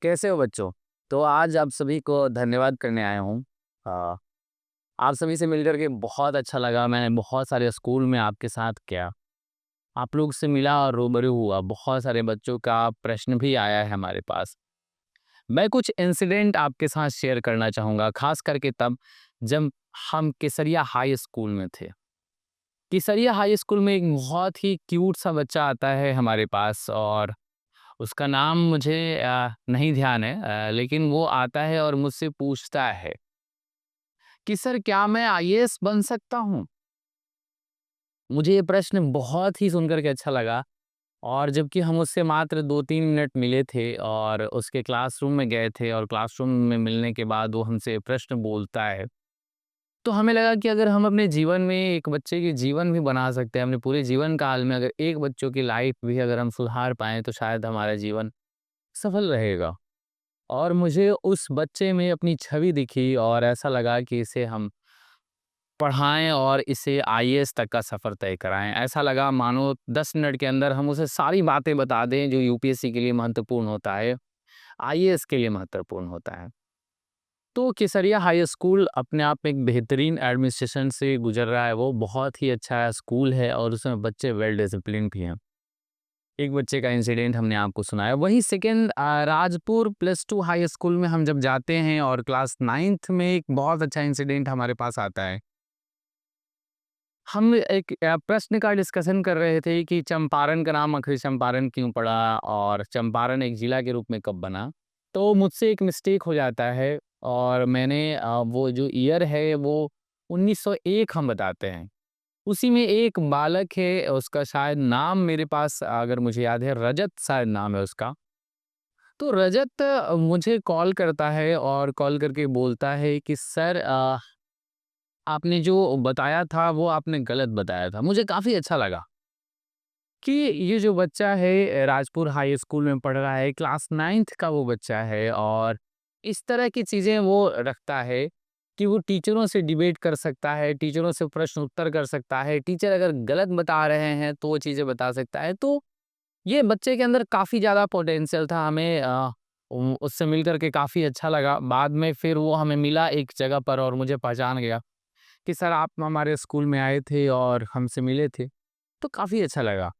कैसे हो बच्चों? तो आज आप सभी को धन्यवाद करने आया हूँ। अ, आप सभी से मिलकर के बहुत अच्छा लगा। मैंने बहुत सारे स्कूल में आपके साथ किया। आप लोग से मिला और रूबरू हुआ। बहुत सारे बच्चों का प्रश्न भी आया है हमारे पास। मैं कुछ इंसिडेंट आपके साथ शेयर करना चाहूँगा, ख़ास करके तब जब हम केसरिया हाई स्कूल में थे। केसरिया हाई स्कूल में एक बहुत ही क्यूट सा बच्चा आता है हमारे पास और उसका नाम मुझे नहीं ध्यान है, लेकिन वो आता है और मुझसे पूछता है कि सर क्या मैं आईएएस बन सकता हूँ? मुझे ये प्रश्न बहुत ही सुनकर के अच्छा लगा और जबकि हम उससे मात्र 2-3 मिनट मिले थे और उसके क्लासरूम में गए थे और क्लासरूम में मिलने के बाद वो हमसे प्रश्न बोलता है। तो हमें लगा कि अगर हम अपने जीवन में एक बच्चे के जीवन भी बना सकते हैं, अपने पूरे जीवन काल में अगर एक बच्चों की लाइफ भी अगर हम सुधार पाएँ तो शायद हमारा जीवन सफल रहेगा। और मुझे उस बच्चे में अपनी छवि दिखी और ऐसा लगा कि इसे हम पढ़ाएँ और इसे आईएएस तक का सफ़र तय कराएँ। ऐसा लगा मानो 10 मिनट के अंदर हम उसे सारी बातें बता दें जो यूपीएससी के लिए महत्वपूर्ण होता है, आईएएस के लिए महत्वपूर्ण होता है। तो केसरिया हाई स्कूल अपने आप में एक बेहतरीन एडमिनिस्ट्रेशन से गुज़र रहा है, वो बहुत ही अच्छा स्कूल है और उसमें बच्चे वेल डिसिप्लिन्ड भी हैं। एक बच्चे का इंसिडेंट हमने आपको सुनाया। वहीं सेकंड राजपुर +2 हाई स्कूल में हम जब जाते हैं और क्लास 9th में एक बहुत अच्छा इंसिडेंट हमारे पास आता है। हम एक प्रश्न का डिस्कशन कर रहे थे कि चंपारण का नाम आखिर चंपारण क्यों पड़ा और चंपारण एक ज़िला के रूप में कब बना? तो मुझसे एक मिस्टेक हो जाता है और मैंने वो जो ईयर है वो 1901 हम बताते हैं। उसी में एक बालक है, उसका शायद नाम मेरे पास अगर मुझे याद है रजत शायद नाम है उसका। तो रजत मुझे कॉल करता है और कॉल करके बोलता है कि सर आपने जो बताया था वो आपने गलत बताया था। मुझे काफ़ी अच्छा लगा कि ये जो बच्चा है राजपुर हाई स्कूल में पढ़ रहा है, क्लास 9th का वो बच्चा है और इस तरह की चीज़ें वो रखता है कि वो टीचरों से डिबेट कर सकता है, टीचरों से प्रश्न उत्तर कर सकता है, टीचर अगर गलत बता रहे हैं तो वो चीज़ें बता सकता है। तो ये बच्चे के अंदर काफ़ी ज़्यादा पोटेंशियल था। हमें उससे मिल कर के काफ़ी अच्छा लगा। बाद में फिर वो हमें मिला एक जगह पर और मुझे पहचान गया कि सर आप हमारे स्कूल में आए थे और हमसे मिले थे, तो काफ़ी अच्छा लगा।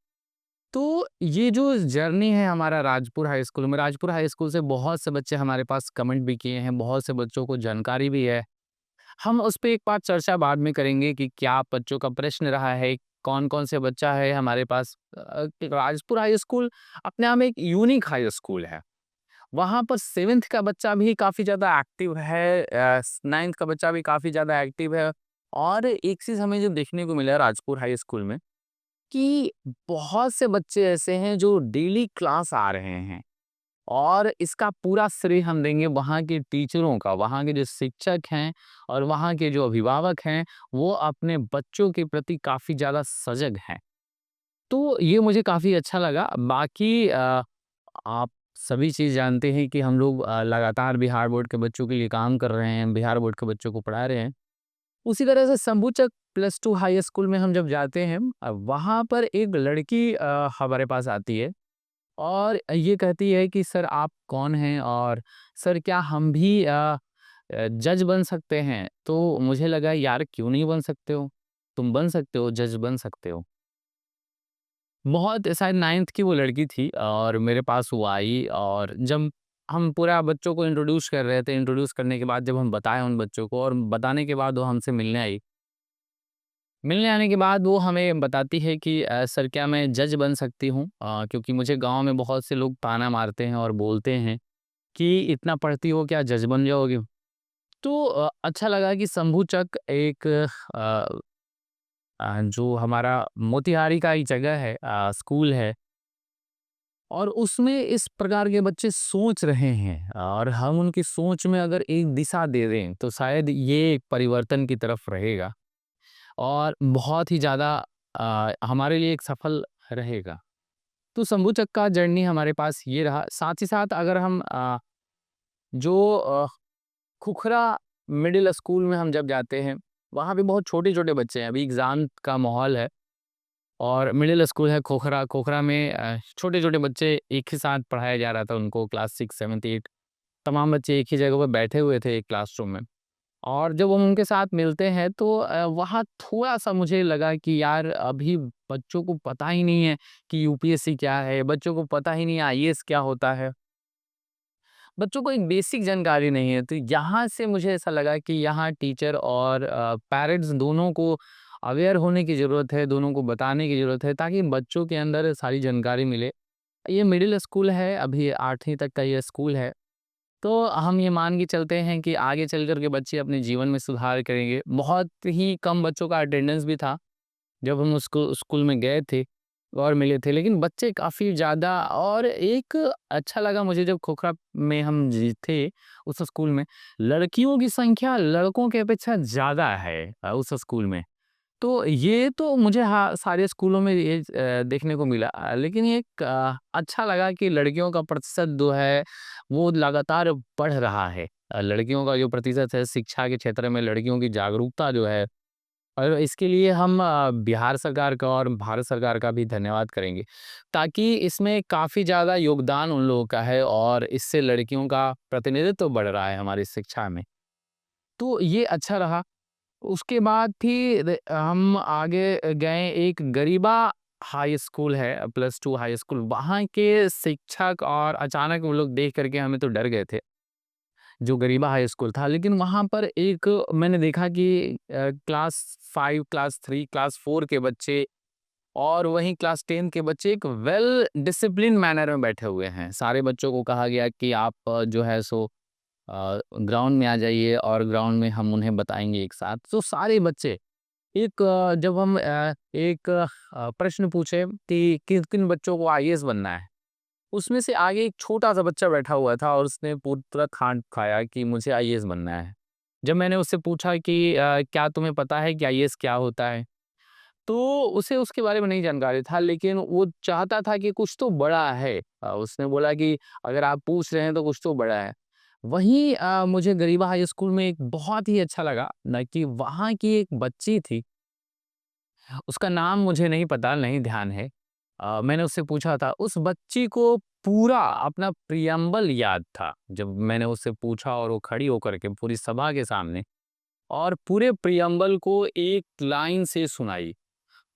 तो ये जो जर्नी है हमारा राजपुर हाई स्कूल में, राजपुर हाई स्कूल से बहुत से बच्चे हमारे पास कमेंट भी किए हैं, बहुत से बच्चों को जानकारी भी है। हम उस पे एक बार चर्चा बाद में करेंगे कि क्या बच्चों का प्रश्न रहा है, कौन-कौन से बच्चा है हमारे पास। राजपुर हाई स्कूल अपने आप में एक यूनिक हाई स्कूल है। वहाँ पर 7th का बच्चा भी काफ़ी ज़्यादा एक्टिव है, 9th का बच्चा भी काफ़ी ज़्यादा एक्टिव है और एक चीज़ हमें जो देखने को मिला राजपुर हाई स्कूल में कि बहुत से बच्चे ऐसे हैं जो डेली क्लास आ रहे हैं और इसका पूरा श्रेय हम देंगे वहाँ के टीचरों का, वहाँ के जो शिक्षक हैं और वहाँ के जो अभिभावक हैं, वो अपने बच्चों के प्रति काफ़ी ज़्यादा सजग हैं। तो ये मुझे काफ़ी अच्छा लगा। बाकी आप सभी चीज़ जानते हैं कि हम लोग लगातार बिहार बोर्ड के बच्चों के लिए काम कर रहे हैं, बिहार बोर्ड के बच्चों को पढ़ा रहे हैं। उसी तरह से शंभूचक +2 हाई स्कूल में हम जब जाते हैं वहाँ पर एक लड़की हमारे पास आती है और ये कहती है कि सर आप कौन हैं और सर क्या हम भी जज बन सकते हैं? तो मुझे लगा यार क्यों नहीं बन सकते हो? तुम बन सकते हो, जज बन सकते हो। बहुत शायद 9th की वो लड़की थी और मेरे पास वो आई और जब हम पूरा बच्चों को इंट्रोड्यूस कर रहे थे, इंट्रोड्यूस करने के बाद जब हम बताए उन बच्चों को और बताने के बाद वो हमसे मिलने आई। मिलने आने के बाद वो हमें बताती है कि सर क्या मैं जज बन सकती हूँ? क्योंकि मुझे गाँव में बहुत से लोग ताना मारते हैं और बोलते हैं कि इतना पढ़ती हो क्या जज बन जाओगी? तो अच्छा लगा कि शंभूचक एक जो हमारा मोतिहारी का एक जगह है, स्कूल है और उसमें इस प्रकार के बच्चे सोच रहे हैं और हम उनकी सोच में अगर एक दिशा दे दें तो शायद ये एक परिवर्तन की तरफ रहेगा और बहुत ही ज़्यादा हमारे लिए एक सफल रहेगा। तो शंभू का जर्नी हमारे पास ये रहा। साथ ही साथ अगर हम जो खुखरा मिडिल स्कूल में हम जब जाते हैं, वहाँ पे बहुत छोटे-छोटे बच्चे हैं, अभी एग्ज़ाम का माहौल है और मिडिल स्कूल है खोखरा। खोखरा में छोटे-छोटे बच्चे एक ही साथ पढ़ाया जा रहा था उनको क्लास 6, 7, 8 तमाम बच्चे एक ही जगह पे बैठे हुए थे एक क्लासरूम में। और जब हम उनके साथ मिलते हैं तो वहाँ थोड़ा-सा मुझे लगा कि यार अभी बच्चों को पता ही नहीं है कि यूपीएससी क्या है, बच्चों को पता ही नहीं है आईएएस क्या होता है। बच्चों को एक बेसिक जानकारी नहीं है, तो यहाँ से मुझे ऐसा लगा कि यहाँ टीचर और पेरेंट्स दोनों को अवेयर होने की ज़रूरत है, दोनों को बताने की ज़रूरत है ताकि बच्चों के अंदर सारी जानकारी मिले। ये मिडिल स्कूल है, अभी 8वीं तक का ये स्कूल है। तो हम ये मान के चलते हैं कि आगे चल कर के बच्चे अपने जीवन में सुधार करेंगे। बहुत ही कम बच्चों का अटेंडेंस भी था, जब हम उसको स्कूल में गए थे और मिले थे, लेकिन बच्चे काफ़ी ज़्यादा और एक अच्छा लगा मुझे जब खोखरा में हम थे उस स्कूल में, लड़कियों की संख्या लड़कों की अपेक्षा ज़्यादा है उस स्कूल में। तो ये तो मुझे हाँ, सारे स्कूलों में ये देखने को मिला लेकिन एक अच्छा लगा कि लड़कियों का प्रतिशत जो है, वो लगातार बढ़ रहा है। लड़कियों का जो प्रतिशत है शिक्षा के क्षेत्र में लड़कियों की जागरूकता जो है और इसके लिए हम बिहार सरकार का और भारत सरकार का भी धन्यवाद करेंगे। ताकि इसमें काफ़ी ज़्यादा योगदान उन लोगों का है और इससे लड़कियों का प्रतिनिधित्व बढ़ रहा है हमारी शिक्षा में। तो ये अच्छा रहा। उसके बाद फिर हम आगे गए एक गरीबा हाई स्कूल है प्लस 2 हाई स्कूल वहाँ के शिक्षक और अचानक वो लोग देख करके हमें तो डर गए थे जो गरीबा हाई स्कूल था लेकिन वहाँ पर एक मैंने देखा कि क्लास 5 क्लास 3 क्लास 4 के बच्चे और वहीं क्लास 10 के बच्चे एक वेल डिसिप्लिन मैनर में बैठे हुए हैं सारे बच्चों को कहा गया कि आप जो है सो ग्राउंड में आ जाइए और ग्राउंड में हम उन्हें बताएंगे एक साथ तो सारे बच्चे एक जब हम एक प्रश्न पूछे कि किन-किन बच्चों को आईएएस बनना है, उसमें से आगे एक छोटा-सा बच्चा बैठा हुआ था और उसने पूरा खाना खाया कि मुझे आईएएस बनना है। जब मैंने उससे पूछा कि क्या तुम्हें पता है कि आईएएस क्या होता है? तो उसे उसके बारे में नहीं जानकारी था लेकिन वो चाहता था कि कुछ तो बड़ा है। उसने बोला कि अगर आप पूछ रहे हैं तो कुछ तो बड़ा है। वहीं मुझे गरीबा हाई स्कूल में एक बहुत ही अच्छा लगा ना कि वहाँ की एक बच्ची थी उसका नाम मुझे नहीं पता, नहीं ध्यान है। मैंने उससे पूछा था, उस बच्ची को पूरा अपना प्रियम्बल याद था। जब मैंने उससे पूछा और वो खड़ी होकर के पूरी सभा के सामने और पूरे प्रियम्बल को एक लाइन से सुनाई।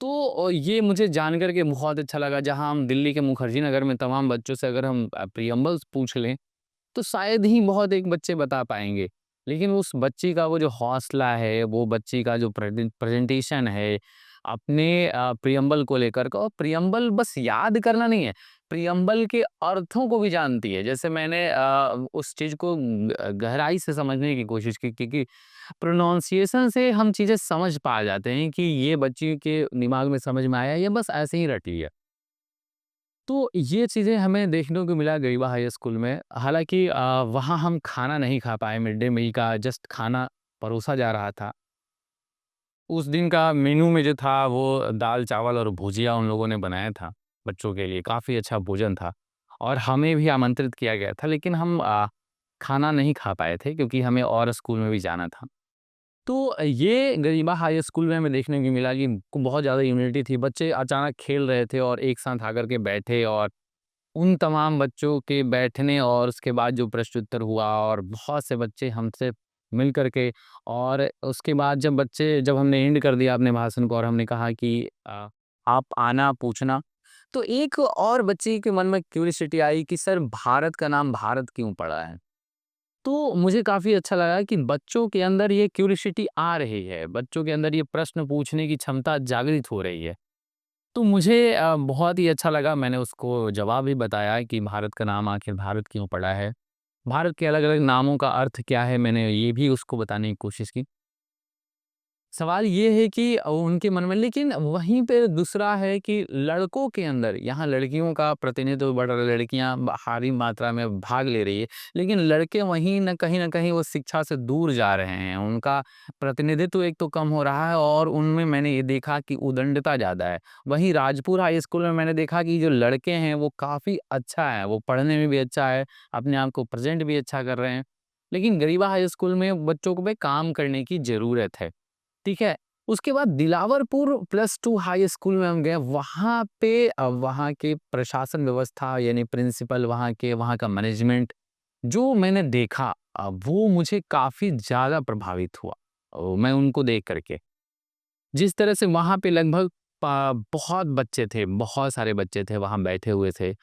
तो ये मुझे जान कर के बहुत अच्छा लगा, जहाँ हम दिल्ली के मुखर्जी नगर में तमाम बच्चों से अगर हम प्रियम्बल्स पूछ लें, तो शायद ही बहुत एक बच्चे बता पाएँगे। लेकिन उस बच्ची का वो जो हौसला है, वो बच्ची का जो प्रेज़ेंटेशन है, अपने प्रियम्बल को लेकर के और प्रियम्बल बस याद करना नहीं है, प्रियम्बल के अर्थों को भी जानती है। जैसे मैंने उस चीज़ को गहराई से समझने की कोशिश की क्योंकि प्रोनंसिएशन से हम चीज़ें समझ पा जाते हैं कि ये बच्ची के दिमाग में समझ में आया, या बस ऐसे ही रटी है। तो ये चीज़ें हमें देखने को मिला गरीबा हाई स्कूल में। हालाँकि वहाँ हम खाना नहीं खा पाए, मिड डे मील का जस्ट खाना परोसा जा रहा था। उस दिन का मेनू में जो था वो दाल-चावल और भुजिया उन लोगों ने बनाया था बच्चों के लिए, काफ़ी अच्छा भोजन था और हमें भी आमंत्रित किया गया था लेकिन हम खाना नहीं खा पाए थे क्योंकि हमें और स्कूल में भी जाना था। तो ये गरीबा हाई स्कूल में हमें देखने को मिला कि बहुत ज़्यादा यूनिटी थी। बच्चे अचानक खेल रहे थे और एक साथ आकर के बैठे और उन तमाम बच्चों के बैठने और उसके बाद जो प्रश्नोत्तर हुआ और बहुत से बच्चे हमसे मिल कर के और उसके बाद जब हमने एंड कर दिया अपने भाषण को और हमने कहा कि आप आना पूछना, तो एक और बच्चे के मन में क्यूरियोसिटी आई कि सर भारत का नाम भारत क्यों पड़ा है? तो मुझे काफ़ी अच्छा लगा कि बच्चों के अंदर ये क्यूरियोसिटी आ रही है, बच्चों के अंदर ये प्रश्न पूछने की क्षमता जागृत हो रही है। तो मुझे बहुत ही अच्छा लगा, मैंने उसको जवाब भी बताया कि भारत का नाम आखिर भारत क्यों पड़ा है? भारत के अलग-अलग नामों का अर्थ क्या है? मैंने ये भी उसको बताने की कोशिश की। सवाल ये है कि उनके मन में लेकिन वहीं पे दूसरा है कि लड़कों के अंदर यहाँ लड़कियों का प्रतिनिधित्व बढ़ रहा है, लड़कियाँ भारी मात्रा में भाग ले रही है, लेकिन लड़के वहीं न कहीं वो शिक्षा से दूर जा रहे हैं। उनका प्रतिनिधित्व एक तो कम हो रहा है और उनमें मैंने ये देखा कि उदंडता ज़्यादा है। वहीं राजपुर हाई स्कूल में मैंने देखा कि जो लड़के हैं वो काफ़ी अच्छा है, वो पढ़ने में भी अच्छा है, अपने आप को प्रेज़ेंट भी अच्छा कर रहे हैं। लेकिन गरीबा हाई स्कूल में बच्चों को पे काम करने की ज़रूरत है। ठीक है? उसके बाद दिलावरपुर प्लस 2 हाई स्कूल में हम गए, वहाँ पे वहाँ के प्रशासन व्यवस्था यानी प्रिंसिपल वहाँ का मैनेजमेंट जो मैंने देखा वो मुझे काफ़ी ज़्यादा प्रभावित हुआ मैं उनको देख कर के। जिस तरह से वहाँ पे लगभग बहुत बच्चे थे, बहुत सारे बच्चे थे वहाँ बैठे हुए थे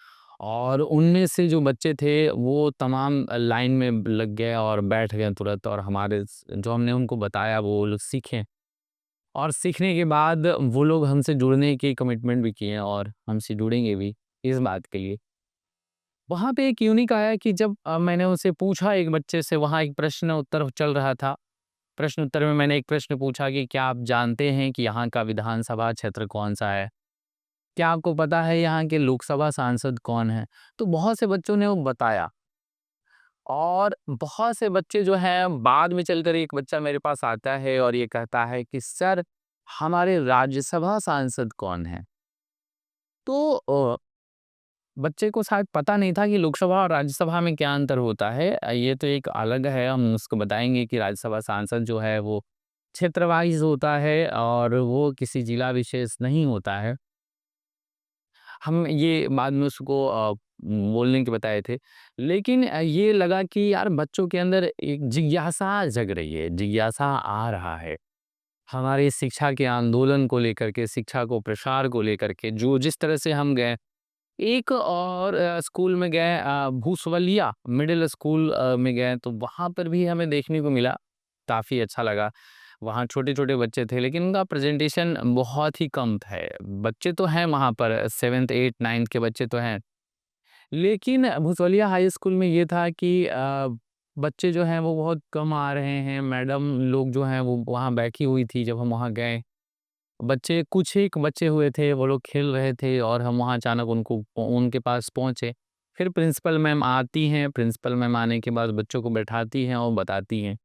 और उनमें से जो बच्चे थे वो तमाम लाइन में लग गए और बैठ गए तुरंत और हमारे जो हमने उनको बताया वो लोग सीखे और सीखने के बाद वो लोग हमसे जुड़ने की कमिटमेंट भी किए और हमसे जुड़ेंगे भी इस बात के लिए। वहाँ पे एक यूनिक आया कि जब मैंने उनसे पूछा एक बच्चे से वहाँ एक प्रश्न उत्तर चल रहा था। प्रश्न उत्तर में मैंने एक प्रश्न पूछा कि क्या आप जानते हैं कि यहाँ का विधानसभा क्षेत्र कौन-सा है? क्या आपको पता है यहाँ के लोकसभा सांसद कौन हैं? तो बहुत से बच्चों ने वो बताया और बहुत से बच्चे जो हैं बाद में चलकर एक बच्चा मेरे पास आता है और ये कहता है कि सर हमारे राज्यसभा सांसद कौन हैं? तो बच्चे को शायद पता नहीं था कि लोकसभा और राज्यसभा में क्या अंतर होता है। ये तो एक अलग है, हम उसको बताएँगे कि राज्यसभा सांसद जो है वो क्षेत्र वाइज़ होता है और वो किसी जिला विशेष नहीं होता है। हम ये बाद में उसको बोलने के बताए थे। लेकिन ये लगा कि यार बच्चों के अंदर एक जिज्ञासा जग रही है, जिज्ञासा आ रहा है। हमारे शिक्षा के आंदोलन को लेकर के, शिक्षा को प्रसार को लेकर के जो जिस तरह से हम गए एक और स्कूल में गए भूसवलिया मिडिल स्कूल में गए तो वहाँ पर भी हमें देखने को मिला, काफ़ी अच्छा लगा। वहाँ छोटे-छोटे बच्चे थे लेकिन उनका प्रेज़ेंटेशन बहुत ही कम थे। बच्चे तो हैं वहाँ पर 7th, 8th, 9th के बच्चे तो हैं। लेकिन भूसवलिया हाई स्कूल में ये था कि बच्चे जो हैं वो बहुत कम आ रहे हैं, मैडम लोग जो हैं वो वहाँ बैठी हुई थी जब हम वहाँ गए। बच्चे कुछ एक बच्चे हुए थे, वो लोग खेल रहे थे और हम वहाँ अचानक उनके पास पहुँचे। फिर प्रिंसिपल मैम आती हैं, प्रिंसिपल मैम आने के बाद बच्चों को बैठाती हैं और बताती हैं।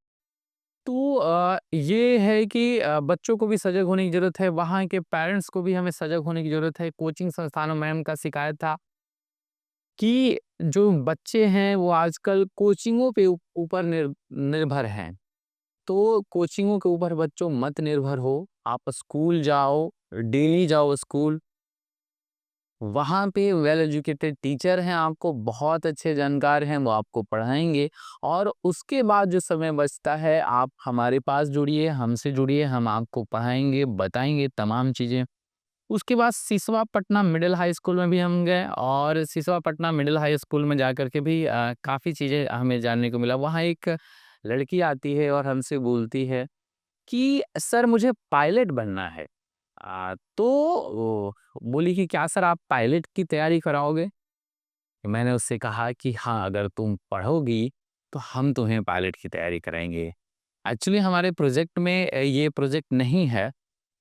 तो ये है कि बच्चों को भी सजग होने की ज़रूरत है, वहाँ के पेरेंट्स को भी हमें सजग होने की ज़रूरत है। कोचिंग संस्थानों में मैम का शिकायत था कि जो बच्चे हैं वो आजकल कोचिंगों पे ऊपर निर्भर हैं। तो कोचिंगों के ऊपर बच्चों मत निर्भर हो, आप स्कूल जाओ, डेली जाओ स्कूल, वहाँ पे वेल एजुकेटेड टीचर हैं, आपको बहुत अच्छे जानकार हैं, वो आपको पढ़ाएँगे और उसके बाद जो समय बचता है, आप हमारे पास जुड़िए, हमसे जुड़िए, हम आपको पढ़ाएँगे, बताएँगे तमाम चीज़ें। उसके बाद Siswa Patna middle high school में भी हम गए और Siswa Patna middle high school में जाकर के भी काफ़ी चीज़ें हमें जानने को मिला। वहाँ एक लड़की आती है और हमसे बोलती है कि सर मुझे पायलट बनना है। तो वो बोली कि क्या सर आप पायलट की तैयारी कराओगे? मैंने उससे कहा कि हाँ, अगर तुम पढ़ोगी तो हम तुम्हें पायलट की तैयारी कराएँगे। एक्चुअली हमारे प्रोजेक्ट में ये प्रोजेक्ट नहीं है,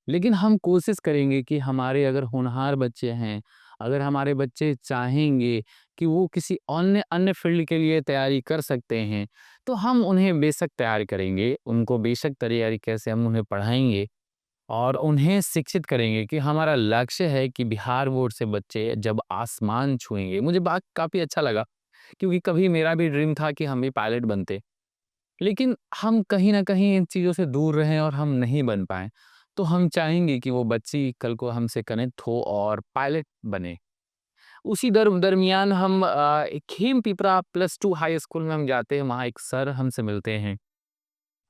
लेकिन हम कोशिश करेंगे कि हमारे अगर होनहार बच्चे हैं, अगर हमारे बच्चे चाहेंगे कि वो किसी अन्य अन्य फ़ील्ड के लिए तैयारी कर सकते हैं, तो हम उन्हें बेशक तैयार करेंगे। उनको बेशक तैयारी कैसे हम उन्हें पढ़ाएँगे और उन्हें शिक्षित करेंगे कि हमारा लक्ष्य है कि बिहार बोर्ड से बच्चे जब आसमान छुएँगे मुझे बात काफ़ी अच्छा लगा, क्योंकि कभी मेरा भी ड्रीम था कि हम भी पायलट बनते। लेकिन हम कहीं न कहीं इन चीज़ों से दूर रहें और हम नहीं बन पाएँ। तो हम चाहेंगे कि वो बच्ची कल को हमसे कनेक्ट हो और पायलट बने। उसी दरमियान हम एक खेम पिपरा +2 हाई स्कूल में हम जाते हैं, वहाँ एक सर हमसे मिलते हैं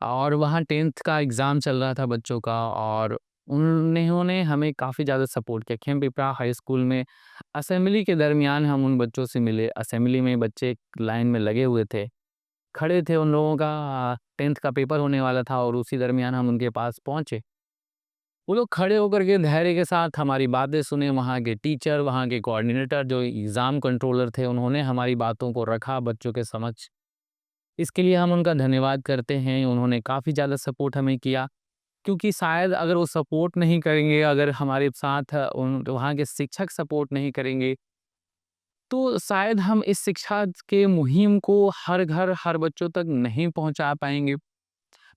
और वहाँ 10th का एग्ज़ाम चल रहा था बच्चों का और उन्होंने हमें काफ़ी ज़्यादा सपोर्ट किया। खेम पिपरा हाई स्कूल में असेंबली के दरमियान हम उन बच्चों से मिले। असेंबली में बच्चे एक लाइन में लगे हुए थे। खड़े थे उन लोगों का 10th का पेपर होने वाला था और उसी दरमियान हम उनके पास पहुँचे। वो लोग खड़े होकर के धैर्य के साथ हमारी बातें सुने, वहाँ के टीचर, वहाँ के कोऑर्डिनेटर जो एग्ज़ाम कंट्रोलर थे, उन्होंने हमारी बातों को रखा बच्चों के समक्ष। इसके लिए हम उनका धन्यवाद करते हैं, उन्होंने काफ़ी ज़्यादा सपोर्ट हमें किया, क्योंकि शायद अगर वो सपोर्ट नहीं करेंगे, अगर हमारे साथ उन वहाँ के शिक्षक सपोर्ट नहीं करेंगे तो शायद हम इस शिक्षा के मुहिम को हर घर, हर बच्चों तक नहीं पहुँचा पाएँगे।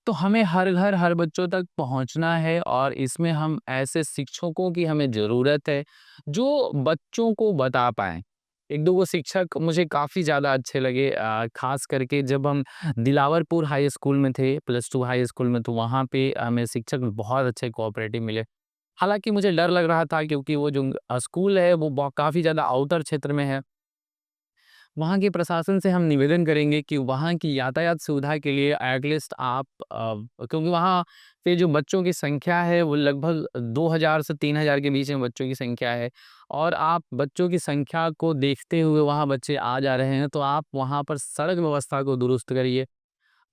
तो हमें हर घर, हर बच्चों तक पहुँचना है और इसमें हम ऐसे शिक्षकों की हमें ज़रूरत है, जो बच्चों को बता पाएँ। 1-2 वो शिक्षक मुझे काफ़ी ज़्यादा अच्छे लगे ख़ास करके जब हम दिलावरपुर हाई स्कूल में थे, +2 हाई स्कूल में, तो वहाँ पे हमें शिक्षक बहुत अच्छे कोऑपरेटिव मिले। हालाँकि मुझे डर लग रहा था क्योंकि वो जो स्कूल है वो काफ़ी ज़्यादा आउटर क्षेत्र में है। वहाँ के प्रशासन से हम निवेदन करेंगे कि वहाँ की यातायात सुविधा के लिए एटलीस्ट आप क्योंकि वहाँ पे जो बच्चों की संख्या है वो लगभग 2000 से 3000 के बीच में बच्चों की संख्या है और आप बच्चों की संख्या को देखते हुए वहाँ बच्चे आ जा रहे हैं, तो आप वहाँ पर सड़क व्यवस्था को दुरुस्त करिए,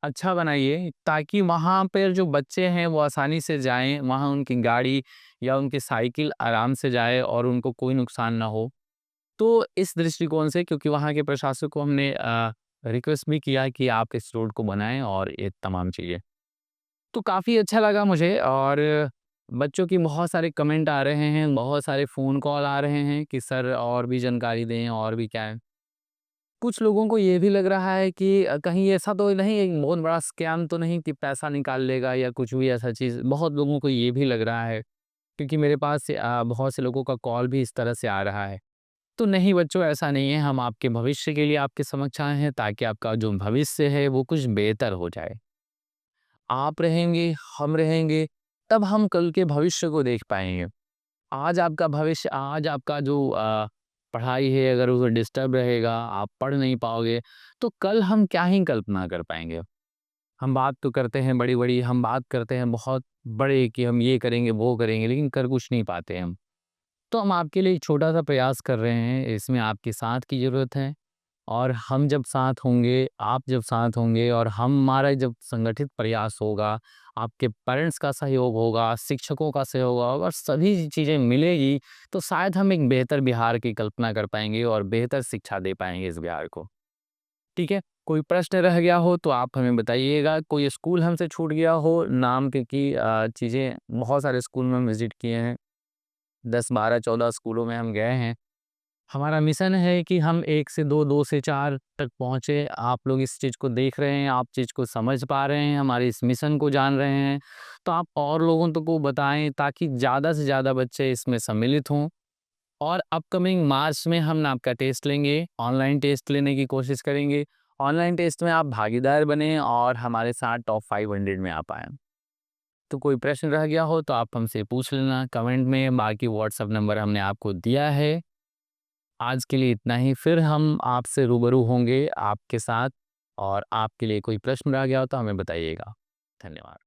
अच्छा बनाइए ताकि वहाँ पर जो बच्चे हैं वो आसानी से जाएँ, वहाँ उनकी गाड़ी या उनकी साइकिल आराम से जाए और उनको कोई नुकसान ना हो। तो इस दृष्टिकोण से क्योंकि वहाँ के प्रशासक को हमने रिक्वेस्ट भी किया कि आप इस रोड को बनाएँ और ये तमाम चीज़ें। तो काफ़ी अच्छा लगा मुझे और बच्चों की बहुत सारे कमेंट आ रहे हैं, बहुत सारे फ़ोन कॉल आ रहे हैं कि सर और भी जानकारी दें और भी क्या है। कुछ लोगों को ये भी लग रहा है कि कहीं ऐसा तो नहीं एक बहुत बड़ा स्कैम तो नहीं कि पैसा निकाल लेगा या कुछ भी ऐसा चीज़, बहुत लोगों को ये भी लग रहा है क्योंकि मेरे पास से बहुत से लोगों का कॉल भी इस तरह से आ रहा है। तो नहीं बच्चों ऐसा नहीं है, हम आपके भविष्य के लिए आपके समक्ष आए हैं ताकि आपका जो भविष्य है वो कुछ बेहतर हो जाए। आप रहेंगे, हम रहेंगे, तब हम कल के भविष्य को देख पाएँगे। आज आपका भविष्य आज आपका जो पढ़ाई है अगर वो डिस्टर्ब रहेगा, आप पढ़ नहीं पाओगे, तो कल हम क्या ही कल्पना कर पाएँगे। हम बात तो करते हैं बड़ी-बड़ी, हम बात करते हैं बहुत बड़े कि हम ये करेंगे, वो करेंगे, लेकिन कर कुछ नहीं पाते हम। तो हम आपके लिए एक छोटा-सा प्रयास कर रहे हैं, इसमें आपके साथ की ज़रूरत है और हम जब साथ होंगे, आप जब साथ होंगे और हमारा जब संगठित प्रयास होगा, आपके पेरेंट्स का सहयोग होगा, शिक्षकों का सहयोग होगा और सभी चीज़ें मिलेगी, तो शायद हम एक बेहतर बिहार की कल्पना कर पाएँगे और बेहतर शिक्षा दे पाएँगे इस बिहार को। ठीक है? कोई प्रश्न रह गया हो तो आप हमें बताइएगा, कोई स्कूल हमसे छूट गया हो, नाम क्योंकि चीज़ें बहुत सारे स्कूल में हम विज़िट किए हैं। 10, 12, 14 स्कूलों में हम गए हैं। हमारा मिशन है कि हम 1 से 2, 2 से 4 तक पहुँचे। आप लोग इस चीज़ को देख रहे हैं, आप चीज़ को समझ पा रहे हैं, हमारे इस मिशन को जान रहे हैं, तो आप और लोगों तक को बताएँ ताकि ज़्यादा से ज़्यादा बच्चे इसमें सम्मिलित हों और अपकमिंग मार्च में हम आपका टेस्ट लेंगे, ऑनलाइन टेस्ट लेने की कोशिश करेंगे। ऑनलाइन टेस्ट में आप भागीदार बनें और हमारे साथ टॉप 500 में आप आएँ। तो कोई प्रश्न रह गया हो तो आप हमसे पूछ लेना कमेंट में, बाकी व्हाट्सएप नंबर हमने आपको दिया है। आज के लिए इतना ही, फिर हम आपसे रूबरू होंगे आपके साथ और आपके लिए कोई प्रश्न रह गया हो तो हमें बताइएगा। धन्यवाद।